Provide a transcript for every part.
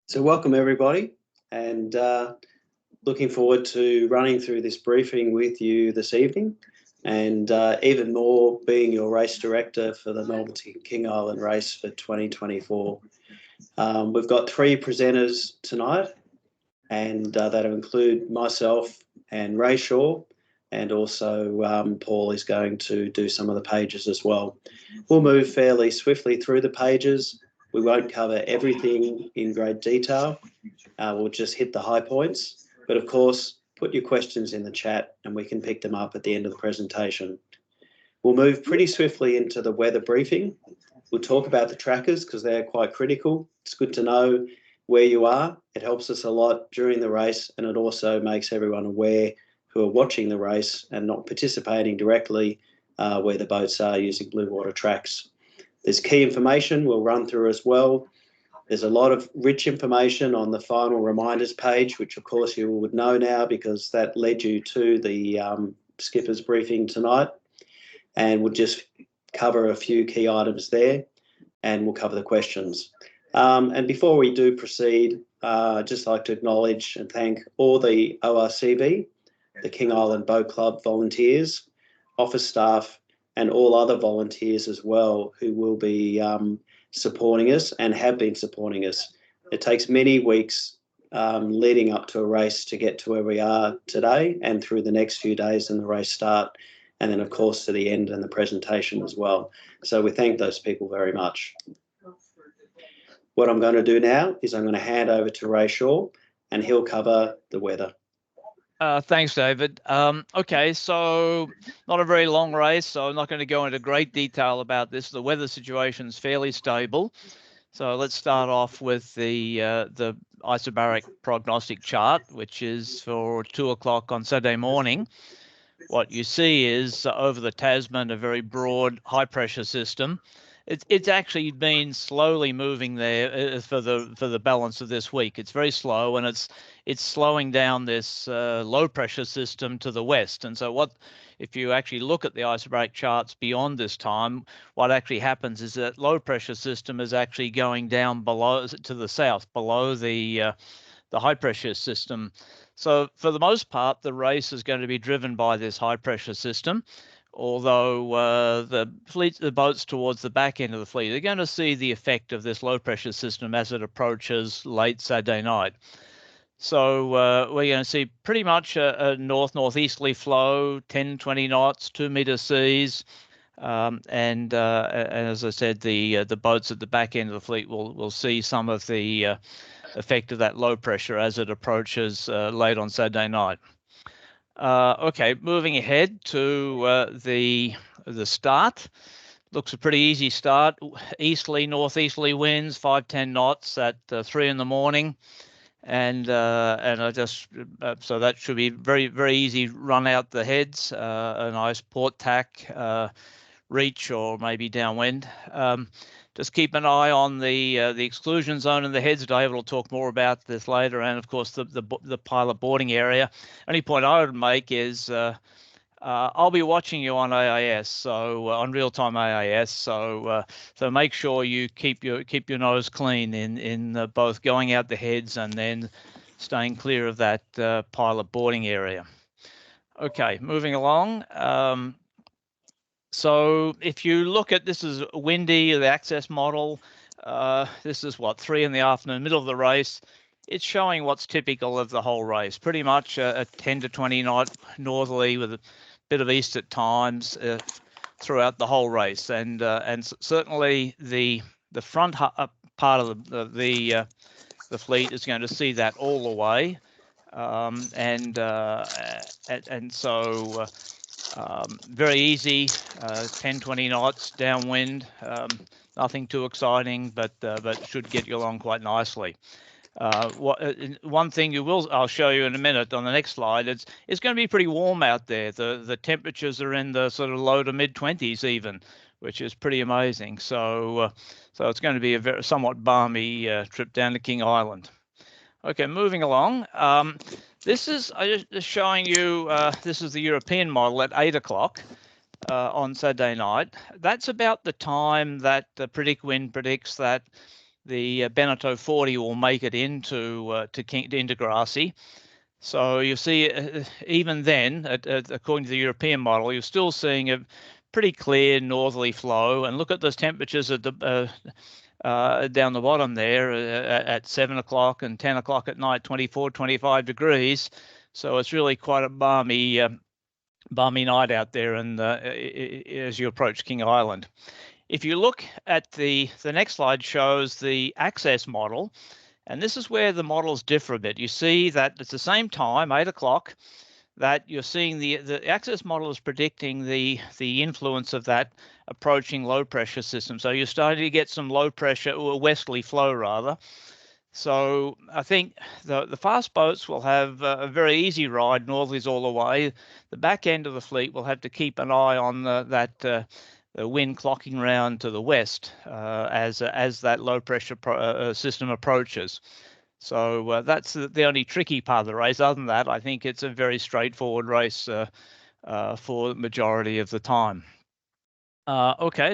So welcome everybody, and looking forward to running through this briefing with you this evening, and even more being your race director for the M2KI Island race for 2024. We've got three presenters tonight, and that'll include myself and Ray Shaw, and also Paul is going to do some of the pages as well. We'll move fairly swiftly through the pages. We won't cover everything in great detail. We'll just hit the high points. But of course, put your questions in the chat and we can pick them up at the end of the presentation. We'll move pretty swiftly into the weather briefing. We'll talk about the trackers because they're quite critical. It's good to know where you are. It helps us a lot during the race, and it also makes everyone aware who are watching the race and not participating directly where the boats are using blue water tracks. There's key information we'll run through as well. There's a lot of rich information on the final reminders page, which of course you would know now because that led you to the skipper's briefing tonight. And we'll just cover a few key items there and we'll cover the questions. And before we do proceed, I'd just like to acknowledge and thank all the ORCV, the King Island Boat Club volunteers, office staff, and all other volunteers as well who will be supporting us and have been supporting us. It takes many weeks leading up to a race to get to where we are today and through the next few days and the race start, and then of course to the end and the presentation as well. So we thank those people very much. What I'm going to do now is I'm going to hand over to Ray Shaw and he'll cover the weather. Thanks, David. Okay, so not a very long race, so I'm not going to go into great detail about this. The weather situation is fairly stable. So let's start off with the isobaric prognostic chart, which is for 2 o'clock on Saturday morning. What you see is over the Tasman, a very broad high pressure system. It's actually been slowly moving there for the balance of this week. It's very slow, and it's slowing down this low pressure system to the west. And so if you actually look at the isobaric charts beyond this time, what actually happens is that low pressure system is actually going down below to the south, below the high pressure system. So for the most part, the race is going to be driven by this high pressure system. Although the boats towards the back end of the fleet are going to see the effect of this low pressure system as it approaches late Saturday night. So we're going to see pretty much a northeasterly flow, 10-20 knots, 2 meter seas, and as I said, the boats at the back end of the fleet will see some of the effect of that low pressure as it approaches late on Saturday night. Okay, moving ahead to the start. Looks a pretty easy start. Easterly, northeasterly winds, 5-10 knots at 3 in the morning, and I just so that should be very easy run out the heads. A nice port tack, reach, or maybe downwind. Just keep an eye on the exclusion zone in the heads. David will talk more about this later, and of course the pilot boarding area. Only point I would make is I'll be watching you on AIS, so on real-time AIS. So make sure you keep your nose clean in both going out the heads and then staying clear of that pilot boarding area. Okay, moving along. So if you look at, this is windy, the access model. This is 3 in the afternoon, middle of the race. It's showing what's typical of the whole race. Pretty much a 10 to 20 knot northerly with a bit of east at times throughout the whole race. And certainly the front part of the fleet is going to see that all the way. So very easy, 10-20 knots downwind, nothing too exciting, but should get you along quite nicely. One thing I'll show you in a minute on the next slide, it's going to be pretty warm out there. The temperatures are in the sort of low to mid 20s even, which is pretty amazing. So it's going to be a somewhat balmy trip down to King Island. Okay, moving along. This is just showing you, this is the European model at 8 o'clock on Saturday night. That's about the time that Predict Wind predicts that the Beneteau 40 will make it into Grassy. So you see, even then, according to the European model, you're still seeing a pretty clear northerly flow. And look at those temperatures at the down the bottom there at 7 o'clock and 10 o'clock at night, 24, 25 degrees. So it's really quite a balmy night out there, and as you approach King Island. If you look at the next slide, shows the access model, and this is where the models differ a bit. You see that it's the same time, 8 o'clock, that you're seeing the access model is predicting the influence of that approaching low pressure system. So you're starting to get some low pressure, or westerly flow rather. So I think the fast boats will have a very easy ride, northerlies all the way. The back end of the fleet will have to keep an eye on the wind clocking round to the west as that low pressure system approaches. So that's the only tricky part of the race. Other than that, I think it's a very straightforward race for the majority of the time. Okay,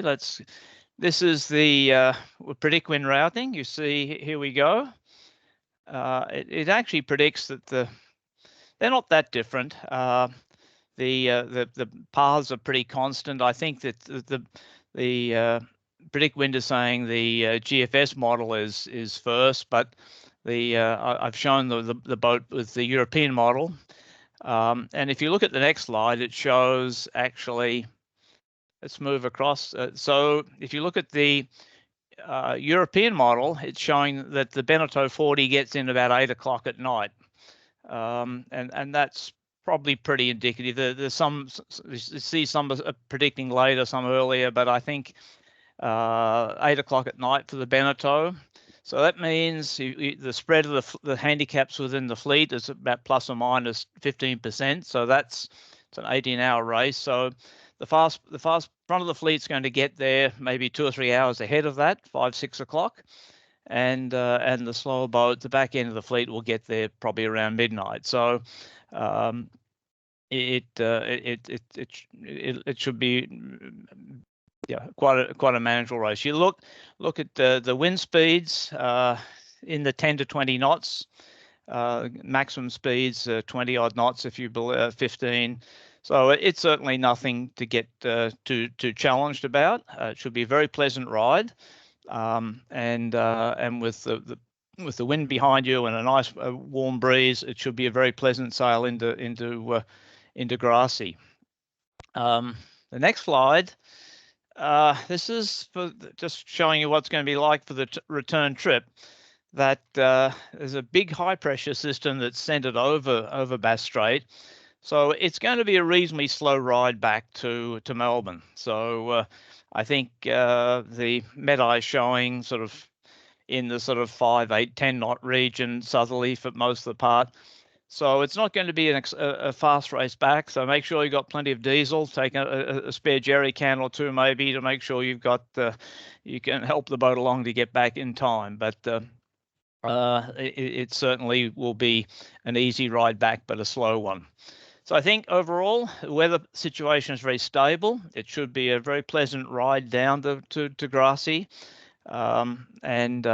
this is the predict wind routing. You see, here we go. It actually predicts that they're not that different. The paths are pretty constant. I think that the predict wind is saying the GFS model is first, but I've shown the boat with the European model. And if you look at the next slide, it shows actually, let's move across. So if you look at the European model, it's showing that the Beneteau 40 gets in about 8 o'clock at night. And that's probably pretty indicative. There's some, you see some predicting later, some earlier, but I think 8 o'clock at night for the Beneteau. So that means the spread of the handicaps within the fleet is about plus or minus 15%. So it's an 18-hour race. So the fast front of the fleet's going to get there maybe 2 or 3 hours ahead of that, 5, 6 o'clock, and the slower boat, the back end of the fleet, will get there probably around midnight. So it should be quite a manageable race. You look at the wind speeds in the 10 to 20 knots, maximum speeds 20 odd knots if you 15. So it's certainly nothing to get too challenged about. It should be a very pleasant ride, and with the wind behind you and a nice warm breeze, it should be a very pleasant sail into Grassy. The next slide. This is for just showing you what's going to be like for the return trip. That there's a big high pressure system that's centered over Bass Strait. So it's going to be a reasonably slow ride back to Melbourne. So I think the Met-Eye is showing sort of in the sort of 5, 8, 10 knot region southerly for most of the part. So it's not going to be a fast race back. So make sure you've got plenty of diesel. Take a spare jerry can or two maybe to make sure you've got you can help the boat along to get back in time. But it certainly will be an easy ride back, but a slow one. So I think overall, the weather situation is very stable. It should be a very pleasant ride down to Grassy. And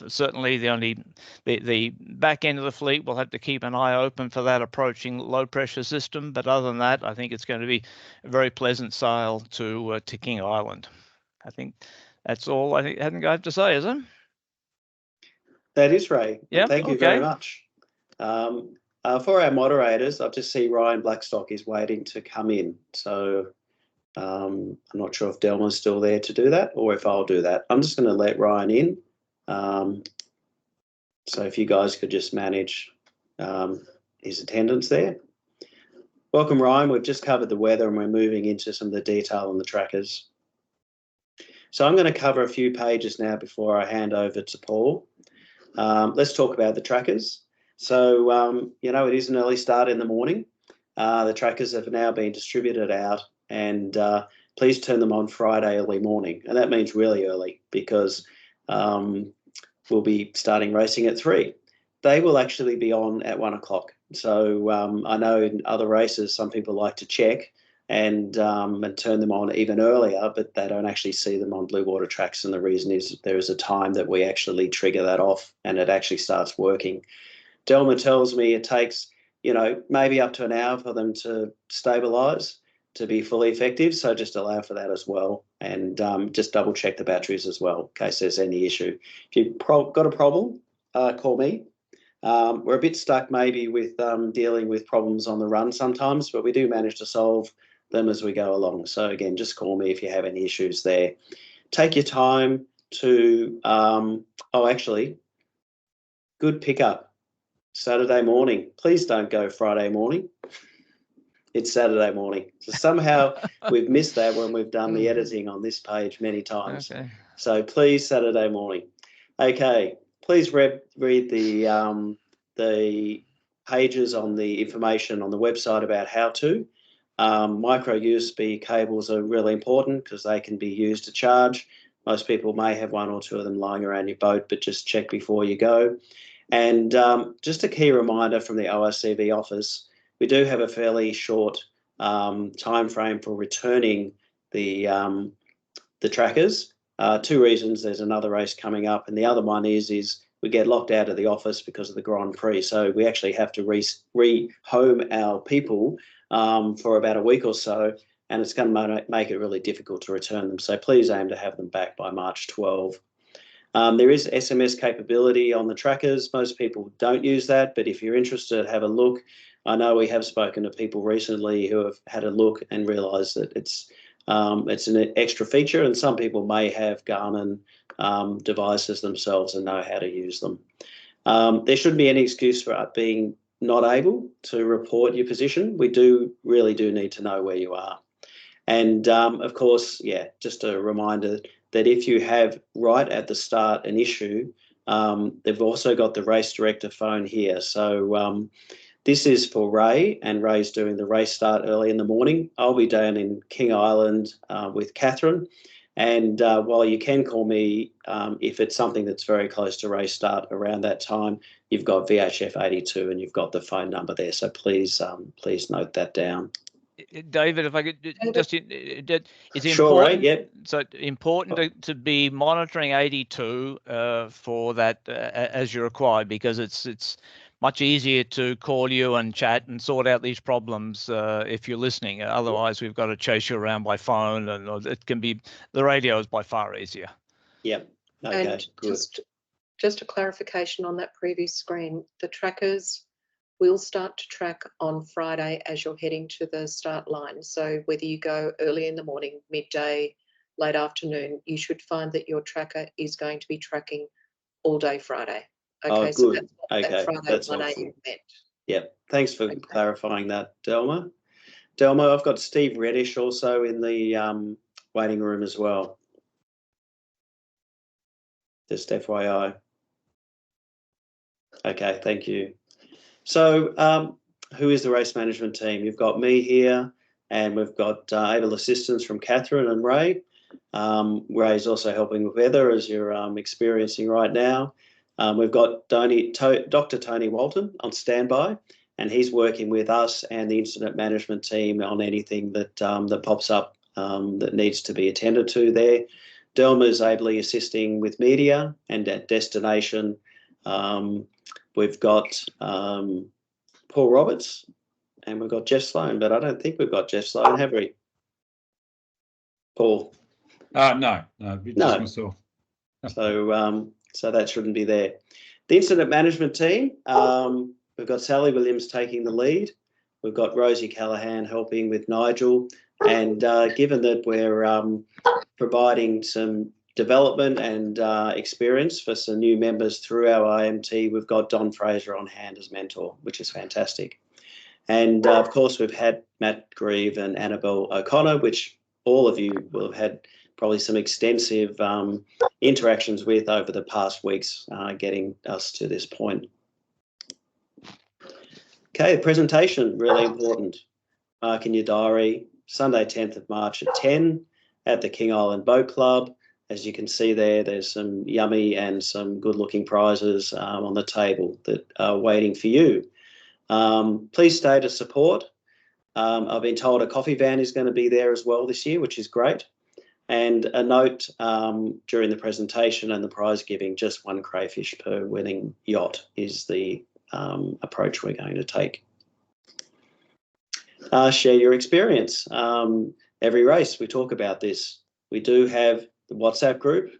certainly the back end of the fleet will have to keep an eye open for that approaching low pressure system. But other than that, I think it's going to be a very pleasant sail to King Island. I think that's all I have to say, is it? That is, Ray. Yeah. Thank you very much. For our moderators, I just see Ryan Blackstock is waiting to come in. So I'm not sure if Delma's still there to do that or if I'll do that. I'm just going to let Ryan in. So if you guys could just manage his attendance there. Welcome, Ryan. We've just covered the weather and we're moving into some of the detail on the trackers. So I'm going to cover a few pages now before I hand over to Paul. Let's talk about the trackers. So, it is an early start in the morning. The trackers have now been distributed out, and please turn them on Friday early morning. And that means really early because we'll be starting racing at 3. They will actually be on at 1 o'clock. So I know in other races, some people like to check and turn them on even earlier, but they don't actually see them on blue water tracks. And the reason is there is a time that we actually trigger that off and it actually starts working. Delma tells me it takes, maybe up to an hour for them to stabilise to be fully effective. So just allow for that as well. And just double check the batteries as well in case there's any issue. If you've got a problem, call me. We're a bit stuck maybe with dealing with problems on the run sometimes, but we do manage to solve them as we go along. So again, just call me if you have any issues there. Take your time to, actually, good pickup. Saturday morning. Please don't go Friday morning. It's Saturday morning. So somehow we've missed that when we've done the editing on this page many times. Okay. So please, Saturday morning. Okay. Please read the pages on the information on the website about how to. Micro USB cables are really important because they can be used to charge. Most people may have one or two of them lying around your boat, but just check before you go. And just a key reminder from the ORCV office, we do have a fairly short time frame for returning the trackers. Two reasons. There's another race coming up, and the other one is we get locked out of the office because of the Grand Prix. So we actually have to re-home our people for about a week or so, and it's going to make it really difficult to return them. So please aim to have them back by March 12. There is SMS capability on the trackers. Most people don't use that, but if you're interested, have a look. I know we have spoken to people recently who have had a look and realised that it's an extra feature, and some people may have Garmin devices themselves and know how to use them. There shouldn't be any excuse for being not able to report your position. We really do need to know where you are. And of course, just a reminder that if you have right at the start an issue, they've also got the race director phone here. So this is for Ray, and Ray's doing the race start early in the morning. I'll be down in King Island with Catherine. And while you can call me if it's something that's very close to race start around that time, you've got VHF 82 and you've got the phone number there. So please note that down. David, if I could just, it's sure, important. Ray, yep. So important to be monitoring 82 for that as you're required, because it's much easier to call you and chat and sort out these problems if you're listening. Otherwise, we've got to chase you around by phone, and it can be, the radio is by far easier. Yep. Okay. And good. just a clarification on that previous screen, the trackers will start to track on Friday as you're heading to the start line. So whether you go early in the morning, midday, late afternoon, you should find that your tracker is going to be tracking all day Friday. Okay, oh, so good. that Friday That's 1 helpful. a.m. meant. Yep. Thanks for clarifying that, Delma. Delma, I've got Steve Reddish also in the waiting room as well. Just FYI. Okay, thank you. So who is the race management team? You've got me here, and we've got able assistance from Catherine and Ray. Ray's also helping with weather, as you're experiencing right now. We've got Dr. Tony Walton on standby, and he's working with us and the incident management team on anything that that pops up that needs to be attended to there. Delma is ably assisting with media and at destination. We've got Paul Roberts, and we've got Jeff Sloan, but I don't think we've got Jeff Sloan, have we? Paul? No, just myself. So that shouldn't be there. The incident management team, we've got Sally Williams taking the lead. We've got Rosie Callahan helping with Nigel. And given that we're providing some development and experience for some new members through our IMT, we've got Don Fraser on hand as mentor, which is fantastic. And of course, we've had Matt Grieve and Annabelle O'Connor, which all of you will have had probably some extensive interactions with over the past weeks, getting us to this point. Okay, presentation, really important. Mark in your diary, Sunday 10th of March at 10 at the King Island Boat Club. As you can see there, there's some yummy and some good-looking prizes on the table that are waiting for you. Please stay to support. I've been told a coffee van is going to be there as well this year, which is great. And a note during the presentation and the prize giving, just 1 crayfish per winning yacht is the approach we're going to take. Share your experience. Every race we talk about this. We do have the WhatsApp group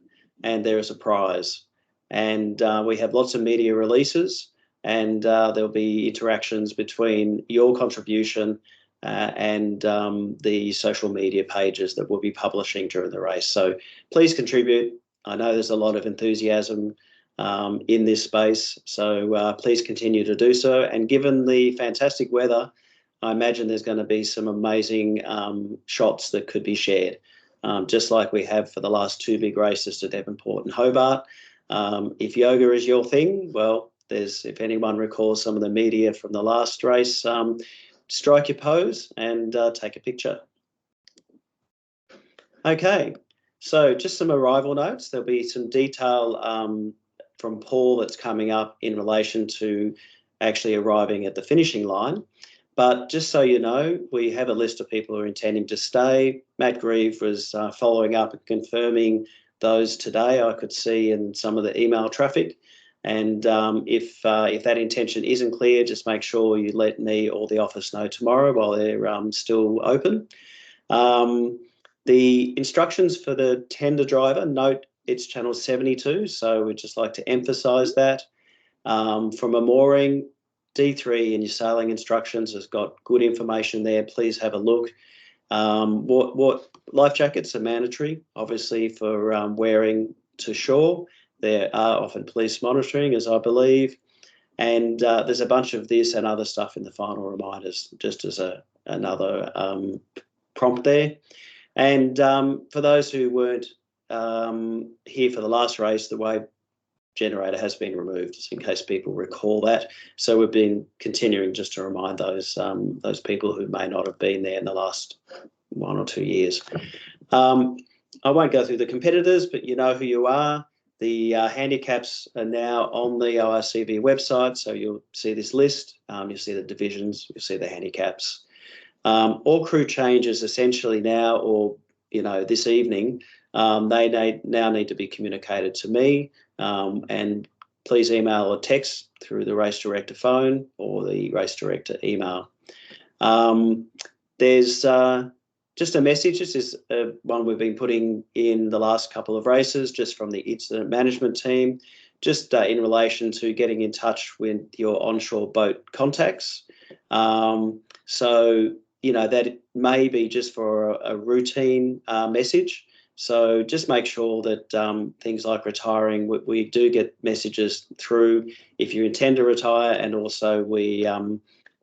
and there is a prize. And we have lots of media releases, and there'll be interactions between your contribution and the social media pages that we'll be publishing during the race. So please contribute. I know there's a lot of enthusiasm in this space, so please continue to do so. And given the fantastic weather, I imagine there's going to be some amazing shots that could be shared, just like we have for the last 2 big races to Devonport and Hobart. If yoga is your thing, well, if anyone recalls some of the media from the last race, strike your pose and take a picture. Okay, so just some arrival notes. There'll be some detail from Paul that's coming up in relation to actually arriving at the finishing line. But just so you know, we have a list of people who are intending to stay. Matt Grieve was following up and confirming those today. I could see in some of the email traffic. And if that intention isn't clear, just make sure you let me or the office know tomorrow while they're still open. The instructions for the tender driver, note it's channel 72, so we'd just like to emphasise that. From a mooring, D3 in your sailing instructions has got good information there. Please have a look. What life jackets are mandatory, obviously, for wearing to shore. There are often police monitoring, as I believe, and there's a bunch of this and other stuff in the final reminders, just as another prompt there. And for those who weren't here for the last race, the wave generator has been removed, just in case people recall that. So we've been continuing just to remind those people who may not have been there in the last 1 or 2 years. I won't go through the competitors, but you know who you are. The handicaps are now on the ORCV website, so you'll see this list. You'll see the divisions, you'll see the handicaps. All crew changes essentially now, or this evening, they now need to be communicated to me, and please email or text through the race director phone or the race director email. There's just a message. This is one we've been putting in the last couple of races, just from the incident management team, just in relation to getting in touch with your onshore boat contacts. So, that may be just for a routine message. So just make sure that things like retiring, we do get messages through if you intend to retire, and also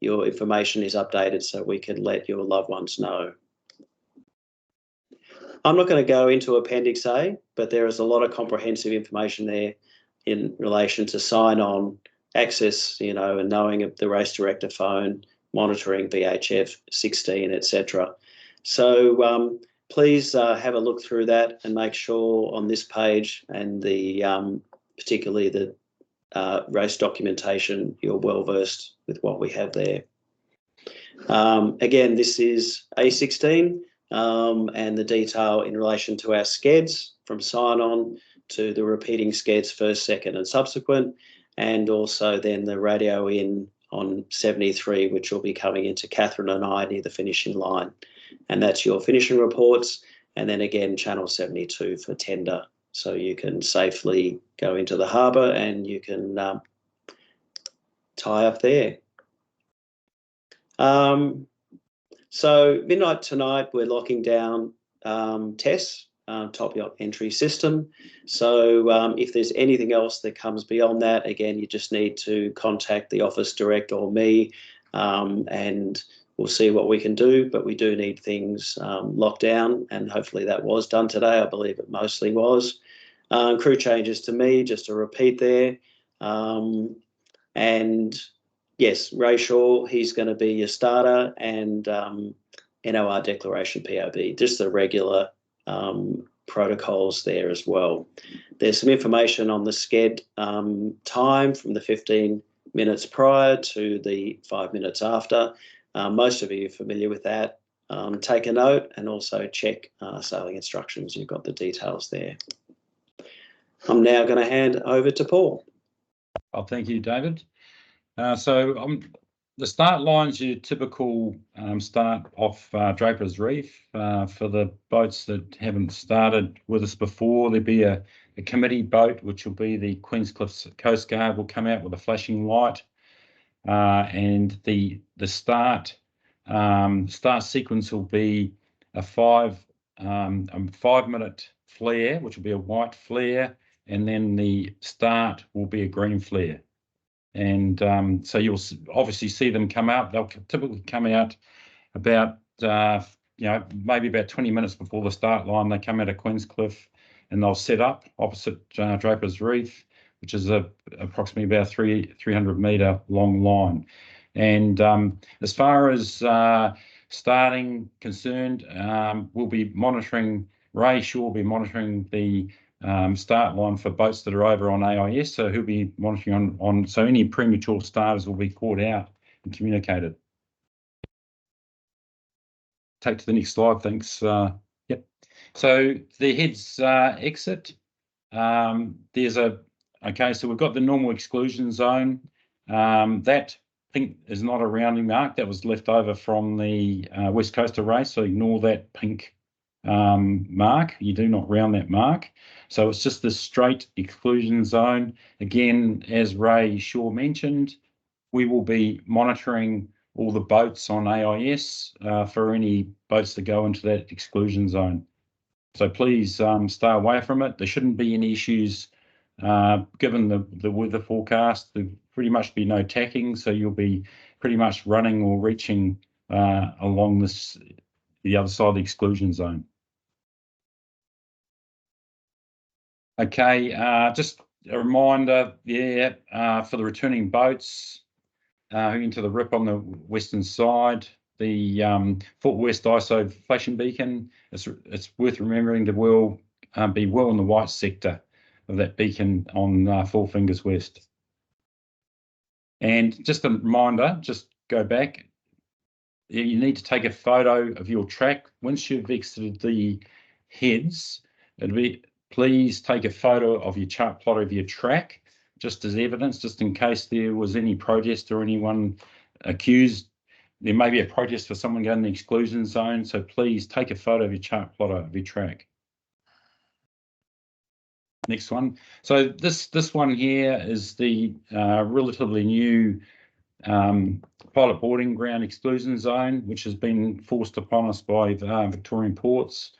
your information is updated so we can let your loved ones know. I'm not going to go into Appendix A, but there is a lot of comprehensive information there in relation to sign-on, access, and knowing of the race director phone, monitoring VHF 16, etc. So please have a look through that and make sure on this page and the particularly the race documentation, you're well versed with what we have there. Again, this is A16 and the detail in relation to our skeds from sign-on to the repeating skeds first, second and subsequent, and also then the radio in on 73, which will be coming into Catherine and I near the finishing line. And that's your finishing reports. And then again, channel 72 for tender. So you can safely go into the harbour and you can tie up there. So midnight tonight, we're locking down Tess, top yacht entry system. So if there's anything else that comes beyond that, again, you just need to contact the office direct or me, and we'll see what we can do. But we do need things locked down, and hopefully that was done today. I believe it mostly was. Crew changes to me, just to repeat there. And yes, Ray Shaw, he's going to be your starter, and NOR declaration POB, just the regular protocols there as well. There's some information on the sked time from the 15 minutes prior to the 5 minutes after. Most of you are familiar with that. Take a note and also check sailing instructions. You've got the details there. I'm now going to hand over to Paul. Oh, thank you, David. The start line's your typical start off Draper's Reef. For the boats that haven't started with us before, there'll be a committee boat, which will be the Queenscliff Coast Guard, will come out with a flashing light, and the start sequence will be a 5-minute flare, which will be a white flare, and then the start will be a green flare. And so you'll obviously see them come out. They'll typically come out about, maybe about 20 minutes before the start line. They come out of Queenscliff and they'll set up opposite Draper's Reef, which is approximately about 300 metre long line. And as far as starting concerned, we'll be monitoring, Ray Shaw will be monitoring the start line for boats that are over on AIS, so he'll be monitoring so any premature starters will be caught out and communicated. Take to the next slide, thanks. Yep. So the heads exit, so we've got the normal exclusion zone. That pink is not a rounding mark, that was left over from the West Coaster race, so ignore that pink mark. You do not round that mark. So it's just this straight exclusion zone. Again, as Ray Shaw mentioned, we will be monitoring all the boats on AIS for any boats that go into that exclusion zone. So please stay away from it. There shouldn't be any issues given the weather forecast. There'll pretty much be no tacking, so you'll be pretty much running or reaching along the other side of the exclusion zone. Okay, just a reminder there for the returning boats into the rip on the western side, the Fort West ISO flashing beacon, it's worth remembering to be well in the white sector of that beacon on Four Fingers West. And just a reminder, just go back, you need to take a photo of your track. Once you've exited the heads, please take a photo of your chart plotter of your track, just as evidence, just in case there was any protest or anyone accused. There may be a protest for someone going in the exclusion zone, so please take a photo of your chart plotter of your track. Next one. So this one here is the relatively new pilot boarding ground exclusion zone, which has been forced upon us by Victorian ports.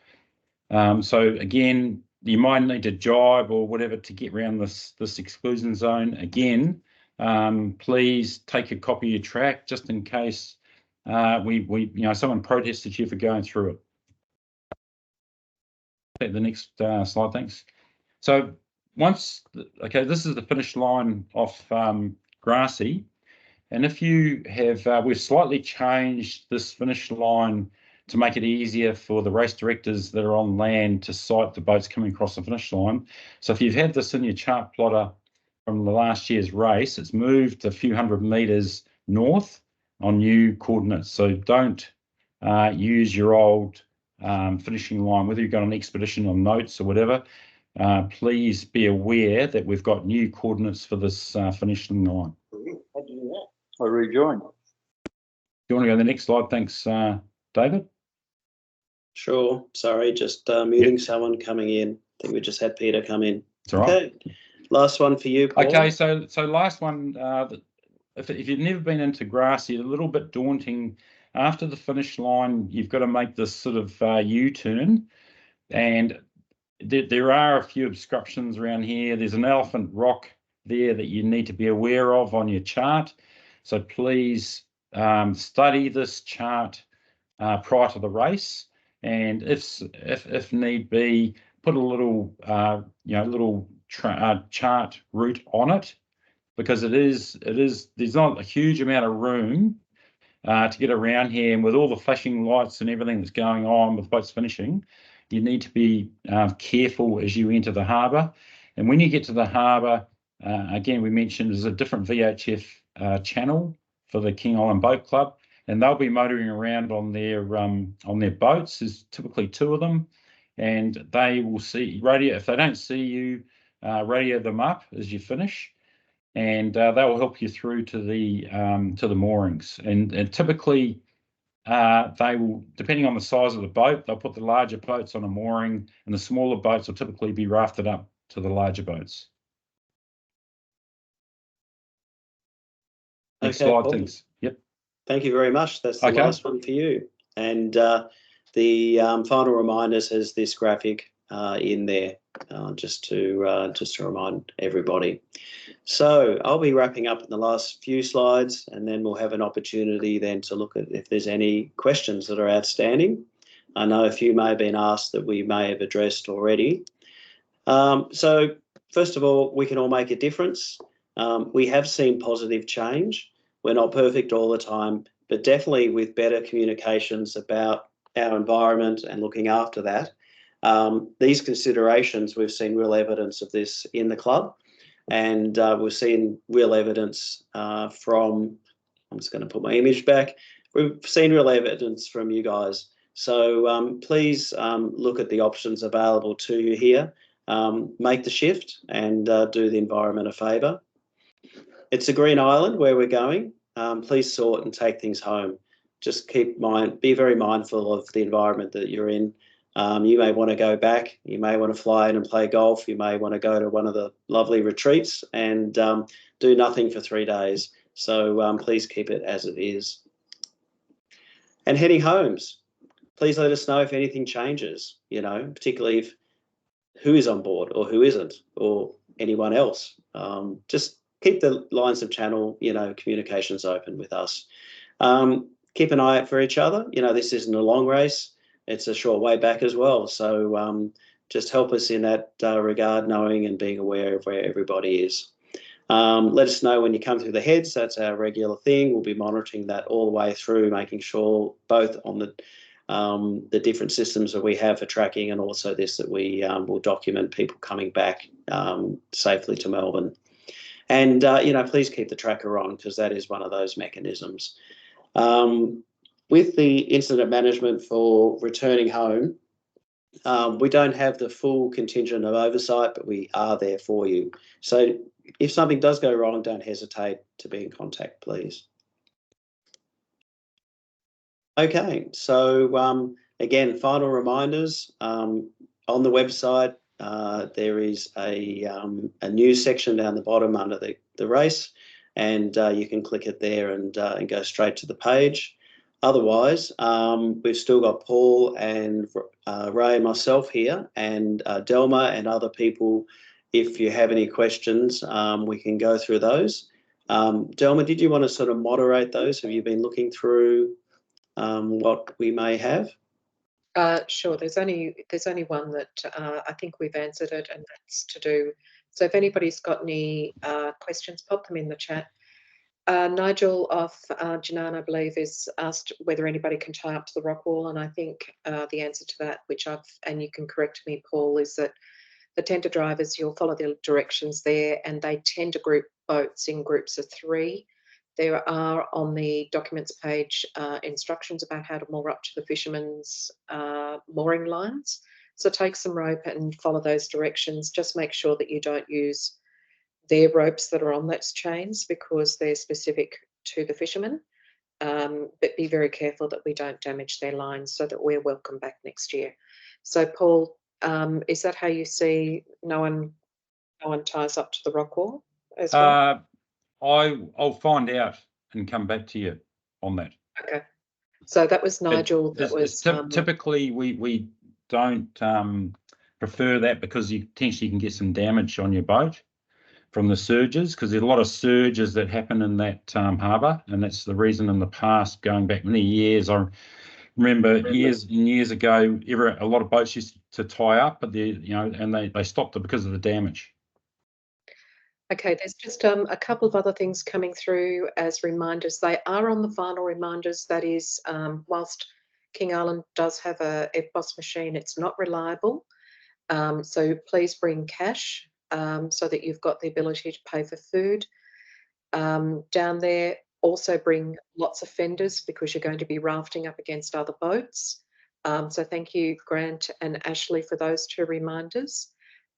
So again, you might need to jibe or whatever to get around this exclusion zone. Again, please take a copy of your track just in case someone protested you for going through it. Take the next slide, thanks. So this is the finish line off Grassy, and if you have, we've slightly changed this finish line to make it easier for the race directors that are on land to sight the boats coming across the finish line. So if you've had this in your chart plotter from the last year's race, it's moved a few hundred metres north on new coordinates. So don't use your old finishing line, whether you've got an expedition or notes or whatever. Please be aware that we've got new coordinates for this finishing line. How'd you do that? I rejoined. Do you want to go to the next slide? Thanks, David. Sure. Sorry, just muting someone coming in. I think we just had Peter come in. That's all right. Okay. Last one for you, Paul. Okay, so last one. If you've never been into Grassy, a little bit daunting. After the finish line, you've got to make this sort of U-turn, and there are a few obstructions around here. There's an elephant rock there that you need to be aware of on your chart. So please study this chart prior to the race, and if need be, put a little chart route on it, because there's not a huge amount of room to get around here, and with all the flashing lights and everything that's going on with boats finishing, you need to be careful as you enter the harbour. And when you get to the harbour, again, we mentioned there's a different VHF channel for the King Island Boat Club, and they'll be motoring around on their boats. There's typically 2 of them, and they will radio. If they don't see you, radio them up as you finish, and they will help you through to the moorings. And typically, they will, depending on the size of the boat, they'll put the larger boats on a mooring, and the smaller boats will typically be rafted up to the larger boats. Next Okay, slide, Paul. thanks. Yep. Thank you very much. That's the Okay. last one for you. And the final reminders has this graphic in there, just to remind everybody. So I'll be wrapping up in the last few slides, and then we'll have an opportunity then to look at if there's any questions that are outstanding. I know a few may have been asked that we may have addressed already. So first of all, we can all make a difference. We have seen positive change. We're not perfect all the time, but definitely with better communications about our environment and looking after that. These considerations, we've seen real evidence of this in the club, and we've seen real evidence from, I'm just going to put my image back, we've seen real evidence from you guys. So please look at the options available to you here. Make the shift and do the environment a favour. It's a green island where we're going. Please sort and take things home. Just be very mindful of the environment that you're in. You may want to go back. You may want to fly in and play golf. You may want to go to one of the lovely retreats and do nothing for 3 days. So please keep it as it is. And heading homes, please let us know if anything changes, particularly if who is on board or who isn't, or anyone else. Just keep the lines of channel, communications open with us. Keep an eye out for each other. This isn't a long race. It's a short way back as well. So just help us in that regard, knowing and being aware of where everybody is. Let us know when you come through the heads. That's our regular thing. We'll be monitoring that all the way through, making sure both on the different systems that we have for tracking, and also this, that we will document people coming back safely to Melbourne. And, please keep the tracker on, because that is one of those mechanisms. With the incident management for returning home, we don't have the full contingent of oversight, but we are there for you. So if something does go wrong, don't hesitate to be in contact, please. Okay, so again, final reminders. On the website, there is a news section down the bottom under the race, and you can click it there and go straight to the page. Otherwise, we've still got Paul and Ray and myself here, and Delma and other people. If you have any questions, we can go through those. Delma, did you want to sort of moderate those? Have you been looking through what we may have? Sure. There's only one that I think we've answered it, and that's to do. So if anybody's got any questions, pop them in the chat. Nigel off Janan, I believe, is asked whether anybody can tie up to the rock wall, and I think the answer to that, and you can correct me, Paul, is that the tender drivers, you'll follow the directions there, and they tend to group boats in groups of 3. There are on the documents page instructions about how to moor up to the fishermen's mooring lines. So take some rope and follow those directions. Just make sure that you don't use their ropes that are on those chains, because they're specific to the fishermen. But be very careful that we don't damage their lines, so that we're welcome back next year. So Paul, is that how you see no one ties up to the rock wall as well? I'll find out and come back to you on that. Okay. So that was Nigel. Typically we don't prefer that, because you potentially can get some damage on your boat from the surges, because there's a lot of surges that happen in that harbour, and that's the reason in the past, going back many years, I remember years and years ago, a lot of boats used to tie up, but they stopped it because of the damage. Okay, there's just a couple of other things coming through as reminders. They are on the final reminders. That is, whilst King Island does have a EFTPOS machine, it's not reliable. So please bring cash so that you've got the ability to pay for food. Down there, Also bring lots of fenders because you're going to be rafting up against other boats. So thank you, Grant and Ashley, for those 2 reminders.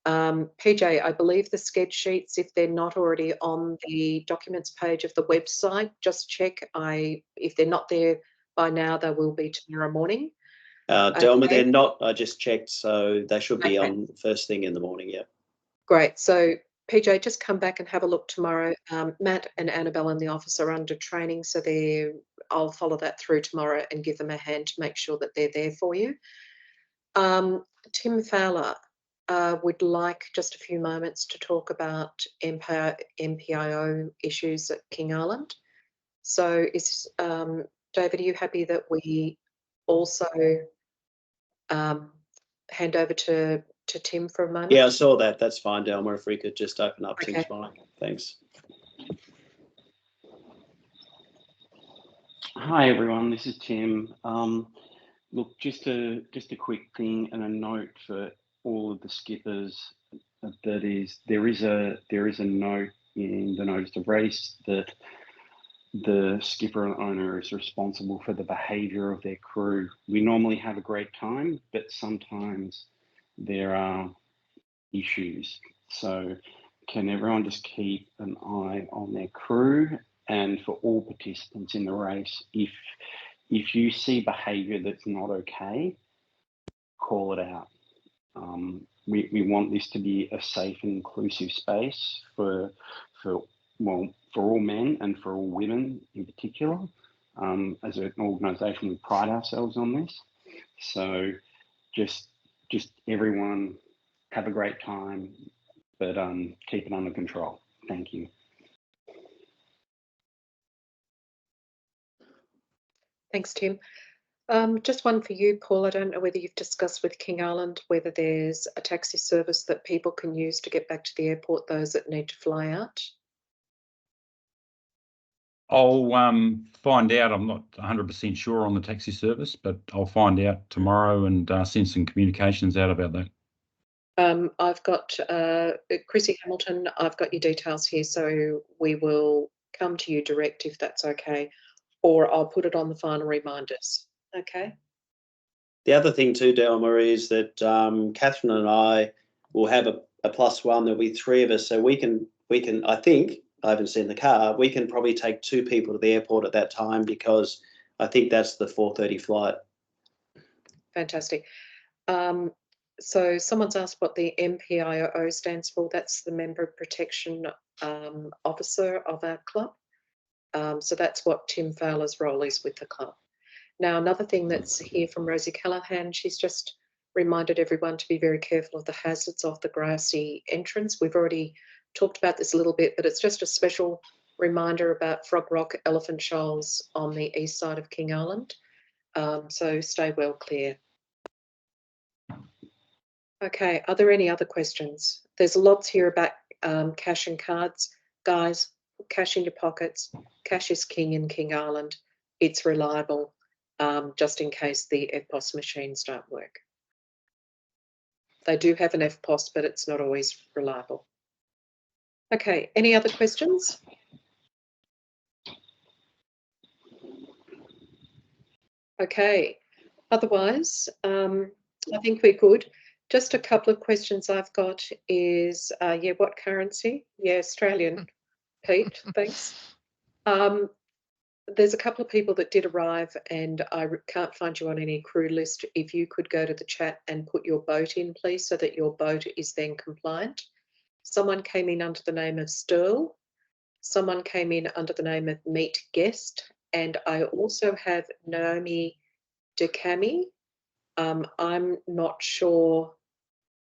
PJ, I believe the sked sheets, if they're not already on the documents page of the website, just check. If they're not there by now, they will be tomorrow morning. Delma, Okay. they're not. I just checked, so they should be Okay. on first thing in the morning. Yeah. Great. So PJ, just come back and have a look tomorrow. Matt and Annabelle in the office are under training, so I'll follow that through tomorrow and give them a hand to make sure that they're there for you. Tim Fowler would like just a few moments to talk about MPIO issues at King Island. So David, are you happy that we also hand over to Tim for a moment? Yeah, I saw that. That's fine, Delma. If we could just open up Okay. Tim's mic. Thanks. Hi everyone, this is Tim. Look, just a quick thing and a note for all of the skippers. That is, there is a note in the notice of race that the skipper and owner is responsible for the behaviour of their crew. We normally have a great time, but sometimes there are issues. So can everyone just keep an eye on their crew? And for all participants in the race, if you see behaviour that's not okay, call it out. We want this to be a safe and inclusive space for all men and for all women in particular. As an organisation, we pride ourselves on this. So just everyone have a great time, but keep it under control. Thank you. Thanks, Tim. Just one for you, Paul. I don't know whether you've discussed with King Island whether there's a taxi service that people can use to get back to the airport, those that need to fly out. I'll find out. I'm not 100% sure on the taxi service, but I'll find out tomorrow and send some communications out about that. I've got Chrissy Hamilton. I've got your details here, so we will come to you direct if that's okay, or I'll put it on the final reminders. Okay. The other thing too, Delma, is that Catherine and I will have a +1. There'll be 3 of us, so we can. I think I haven't seen the car. We can probably take 2 people to the airport at that time because I think that's the 4:30 flight. Fantastic. So someone's asked what the MPIO stands for. That's the Member Protection Officer of our club. So that's what Tim Fowler's role is with the club. Now, another thing that's here from Rosie Callahan, she's just reminded everyone to be very careful of the hazards of the grassy entrance. We've already talked about this a little bit, but it's just a special reminder about Frog Rock, Elephant Shoals on the east side of King Island. So stay well clear. Okay, are there any other questions? There's lots here about cash and cards. Guys, put cash in your pockets. Cash is king in King Island. It's reliable, just in case the EFTPOS machines don't work. They do have an EFTPOS, but it's not always reliable. Okay, any other questions? Okay, otherwise, I think we're good. Just a couple of questions I've got is, yeah, what currency? Yeah, Australian, Pete, thanks. There's a couple of people that did arrive and I can't find you on any crew list. If you could go to the chat and put your boat in, please, so that your boat is then compliant. Someone came in under the name of Stirl. Someone came in under the name of Meet Guest. And I also have Naomi DeCami. I'm not sure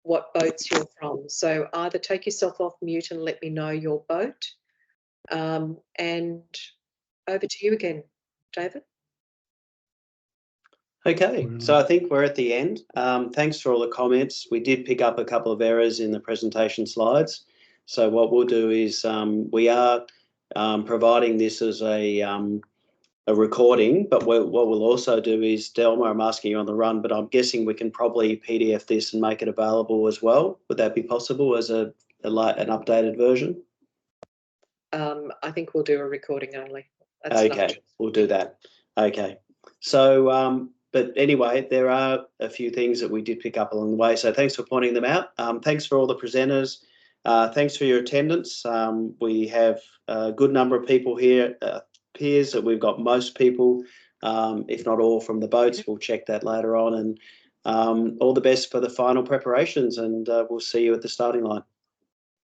what boats you're from. So either take yourself off mute and let me know your boat. And over to you again, David. Okay, so I think we're at the end. Thanks for all the comments. We did pick up a couple of errors in the presentation slides. So what we'll do is we are providing this as a recording, but what we'll also do is, Delma, I'm asking you on the run, but I'm guessing we can probably PDF this and make it available as well. Would that be possible as an updated version? I think we'll do a recording only. That's enough Okay, choice. we'll do that. Okay. So, but anyway, there are a few things that we did pick up along the way. So thanks for pointing them out. Thanks for all the presenters. Thanks for your attendance. We have a good number of people here. Appears that we've got most people, if not all, from the boats. We'll check that later on. And all the best for the final preparations, and we'll see you at the starting line.